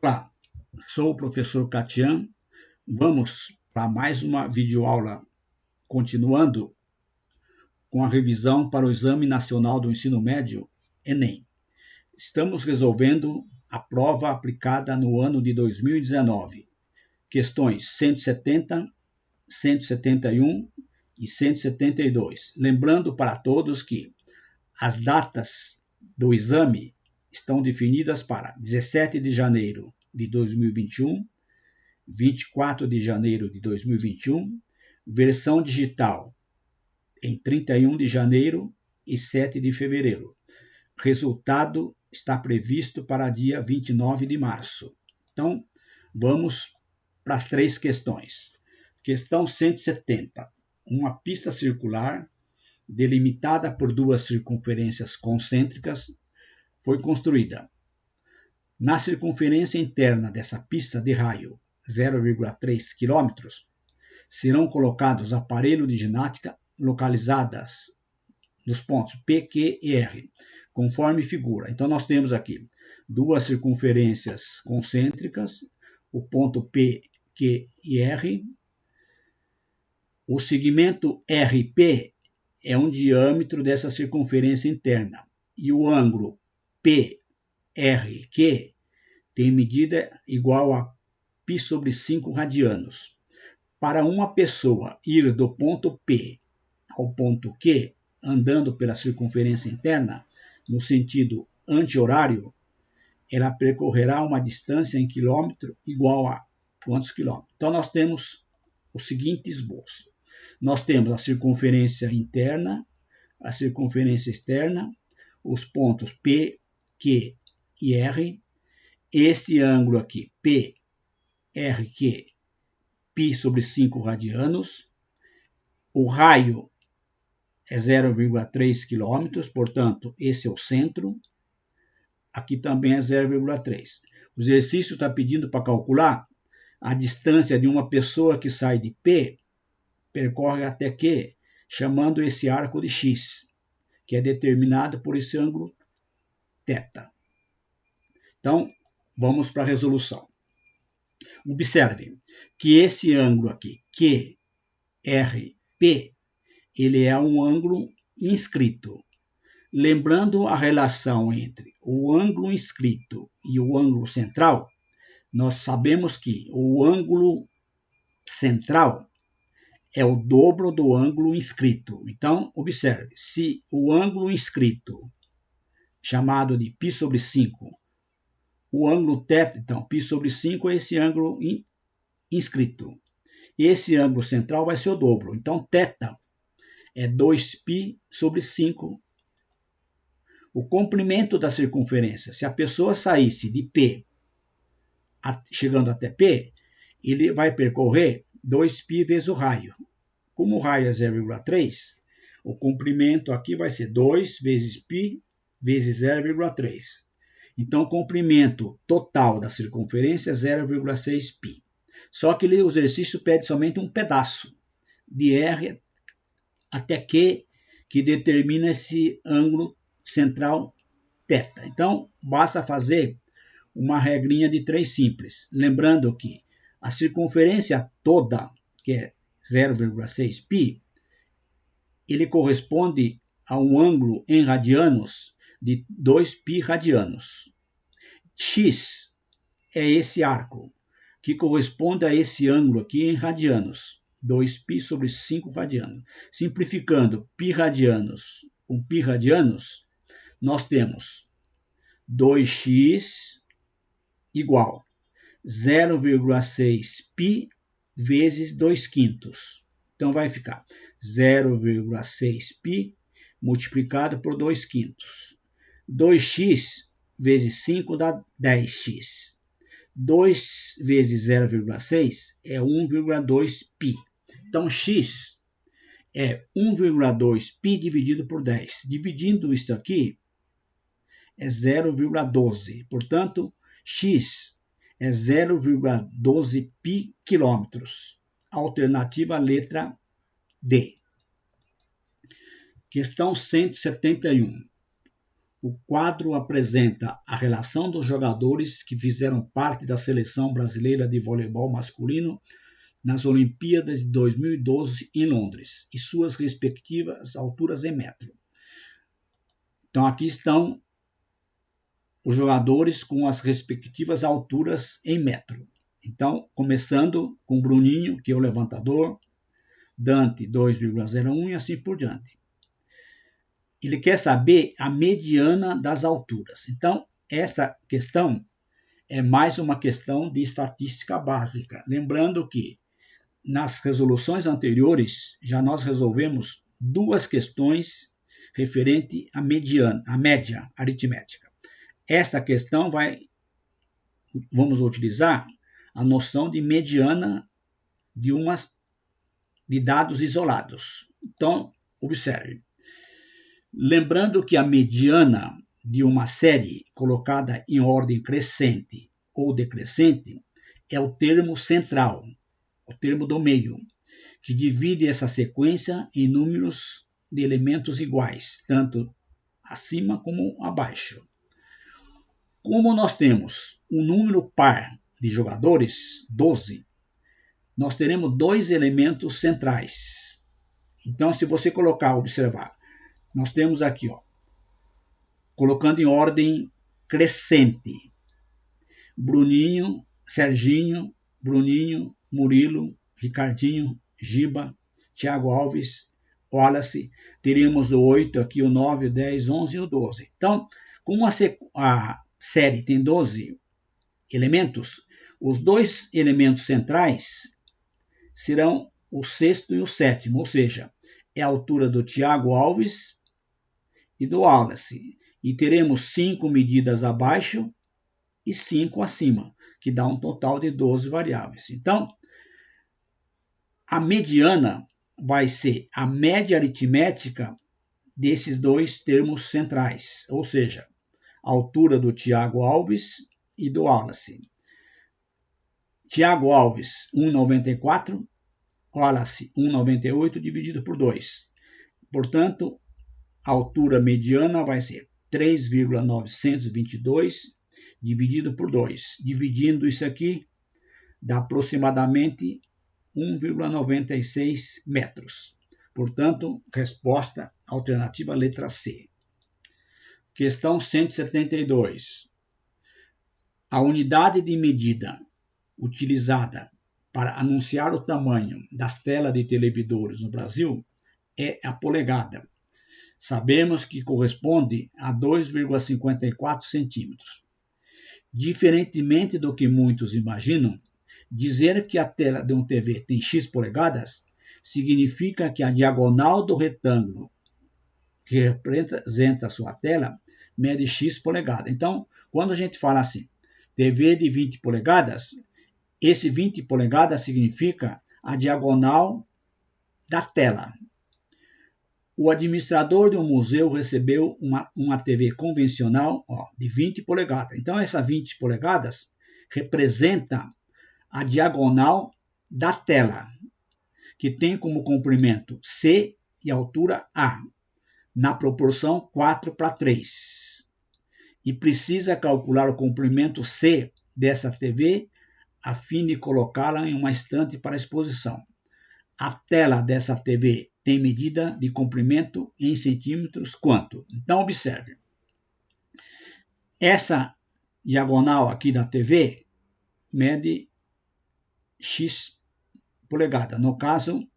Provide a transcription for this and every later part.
Olá, sou o professor Catian. Vamos para mais uma videoaula, continuando com a revisão para o Exame Nacional do Ensino Médio, Enem. Estamos resolvendo a prova aplicada no ano de 2019, questões 170, 171 e 172. Lembrando para todos que as datas do exame estão definidas para 17 de janeiro de 2021, 24 de janeiro de 2021, versão digital em 31 de janeiro e 7 de fevereiro. Resultado está previsto para dia 29 de março. Então, vamos para as três questões. Questão 170. Uma pista circular delimitada por duas circunferências concêntricas foi construída. Na circunferência interna dessa pista de raio 0,3 km, serão colocados aparelhos de ginástica localizados nos pontos P, Q e R, conforme figura. Então, nós temos aqui duas circunferências concêntricas, o ponto P, Q e R. O segmento RP é um diâmetro dessa circunferência interna e o ângulo PRQ tem medida igual a π sobre 5 radianos. Para uma pessoa ir do ponto P ao ponto Q, andando pela circunferência interna, no sentido anti-horário, ela percorrerá uma distância em quilômetro igual a quantos quilômetros? Então, nós temos o seguinte esboço. Nós temos a circunferência interna, a circunferência externa, os pontos P, Q e R. Este ângulo aqui, PRQ, π sobre 5 radianos. O raio é 0,3 km, portanto, esse é o centro. Aqui também é 0,3. O exercício está pedindo para calcular a distância de uma pessoa que sai de P, percorre até Q, chamando esse arco de X, que é determinado por esse ângulo θ. Então, vamos para a resolução. Observe que esse ângulo aqui, QRP, ele é um ângulo inscrito. Lembrando a relação entre o ângulo inscrito e o ângulo central, nós sabemos que o ângulo central é o dobro do ângulo inscrito. Então, observe, se o ângulo inscrito, chamado de π sobre 5, o ângulo θ, então, π sobre 5 é esse ângulo inscrito. Esse ângulo central vai ser o dobro. Então, θ é 2π sobre 5. O comprimento da circunferência, se a pessoa saísse de P, chegando até P, ele vai percorrer 2π vezes o raio. Como o raio é 0,3, o comprimento aqui vai ser 2 vezes π vezes 0,3. Então, o comprimento total da circunferência é 0,6π. Só que o exercício pede somente um pedaço de R até Q, que determina esse ângulo central θ. Então, basta fazer uma regrinha de 3 simples. Lembrando que a circunferência toda, que é 0,6π, ele corresponde a um ângulo em radianos de 2π radianos. X é esse arco, que corresponde a esse ângulo aqui em radianos, 2π sobre 5 radianos. Simplificando π radianos com π radianos, nós temos 2x igual 0,6π vezes 2/5. Então, vai ficar 0,6π multiplicado por 2/5. 2x vezes 5 dá 10x. 2 vezes 0,6 é 1,2π. Então, x é 1,2π dividido por 10. Dividindo isso aqui, é 0,12. Portanto, x é 0,12π quilômetros. Alternativa letra D. Questão 171. O quadro apresenta a relação dos jogadores que fizeram parte da seleção brasileira de voleibol masculino nas Olimpíadas de 2012 em Londres e suas respectivas alturas em metro. Então aqui estão os jogadores com as respectivas alturas em metro. Então, começando com Bruninho, que é o levantador, Dante 2,01 e assim por diante. Ele quer saber a mediana das alturas. Então, esta questão é mais uma questão de estatística básica. Lembrando que nas resoluções anteriores já nós resolvemos duas questões referente à mediana, à média aritmética. Esta questão vamos utilizar a noção de mediana de dados isolados. Então, observe. Lembrando que a mediana de uma série colocada em ordem crescente ou decrescente é o termo central, o termo do meio, que divide essa sequência em números de elementos iguais, tanto acima como abaixo. Como nós temos um número par de jogadores, 12, nós teremos dois elementos centrais. Então, se você observar, nós temos aqui, colocando em ordem crescente, Bruninho, Serginho, Bruninho, Murilo, Ricardinho, Giba, Thiago Alves, Wallace, teríamos o 8 aqui, o 9, o 10, 11 e o 12. Então, como a série tem 12 elementos, os dois elementos centrais serão o sexto e o sétimo, ou seja, é a altura do Thiago Alves e do Wallace. E teremos 5 medidas abaixo e 5 acima, que dá um total de 12 variáveis. Então, a mediana vai ser a média aritmética desses dois termos centrais, ou seja, a altura do Thiago Alves e do Wallace. Thiago Alves, 1,94, Wallace, 1,98 dividido por 2. Portanto, a altura mediana vai ser 3,922 dividido por 2. Dividindo isso aqui, dá aproximadamente 1,96 metros. Portanto, resposta alternativa letra C. Questão 172. A unidade de medida utilizada para anunciar o tamanho das telas de televisores no Brasil é a polegada. Sabemos que corresponde a 2,54 centímetros. Diferentemente do que muitos imaginam, dizer que a tela de uma TV tem X polegadas significa que a diagonal do retângulo que representa a sua tela mede X polegadas. Então, quando a gente fala assim, TV de 20 polegadas, esse 20 polegadas significa a diagonal da tela. O administrador de um museu recebeu uma TV convencional de 20 polegadas. Então, essa 20 polegadas representa a diagonal da tela, que tem como comprimento C e altura A, na proporção 4:3. E precisa calcular o comprimento C dessa TV a fim de colocá-la em uma estante para exposição. A tela dessa TV tem medida de comprimento em centímetros quanto? Então, observe. Essa diagonal aqui da TV mede X polegada, no caso,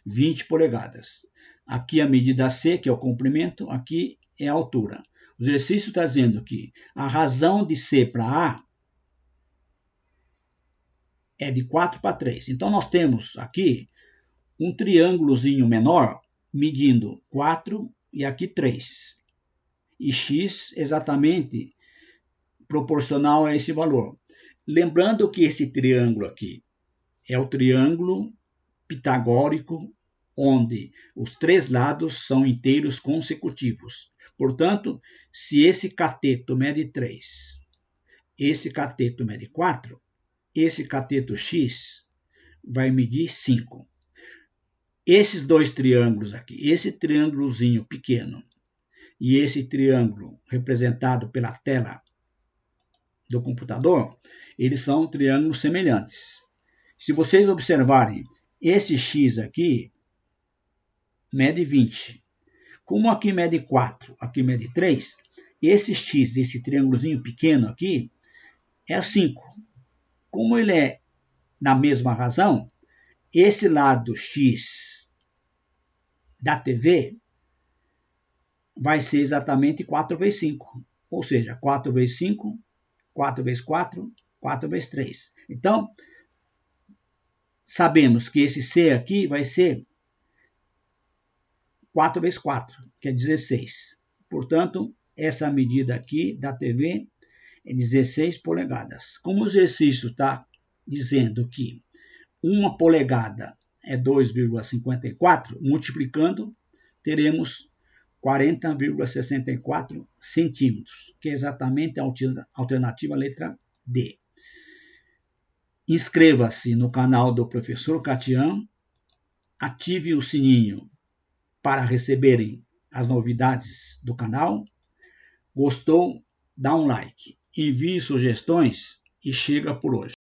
20 polegadas. Aqui a medida C, que é o comprimento, aqui é a altura. O exercício está dizendo que a razão de C para A é de 4:3. Então, nós temos aqui um triângulozinho menor medindo 4 e aqui 3. E X exatamente proporcional a esse valor. Lembrando que esse triângulo aqui é o triângulo pitagórico, onde os três lados são inteiros consecutivos. Portanto, se esse cateto mede 3, esse cateto mede 4, esse cateto X vai medir 5. Esses dois triângulos aqui, esse triângulozinho pequeno e esse triângulo representado pela tela do computador, eles são triângulos semelhantes. Se vocês observarem, esse x aqui mede 20. Como aqui mede 4, aqui mede 3, esse x desse triângulozinho pequeno aqui é 5. Como ele é na mesma razão, esse lado x da TV vai ser exatamente 4 vezes 5. Ou seja, 4 vezes 5, 4 vezes 4, 4 vezes 3. Então, sabemos que esse C aqui vai ser 4 vezes 4, que é 16. Portanto, essa medida aqui da TV é 16 polegadas. Como o exercício está dizendo que 1 polegada é 2,54, multiplicando, teremos 40,64 centímetros, que é exatamente a alternativa letra D. Inscreva-se no canal do Professor Catian, ative o sininho para receberem as novidades do canal. Gostou? Dá um like, envie sugestões e chega por hoje.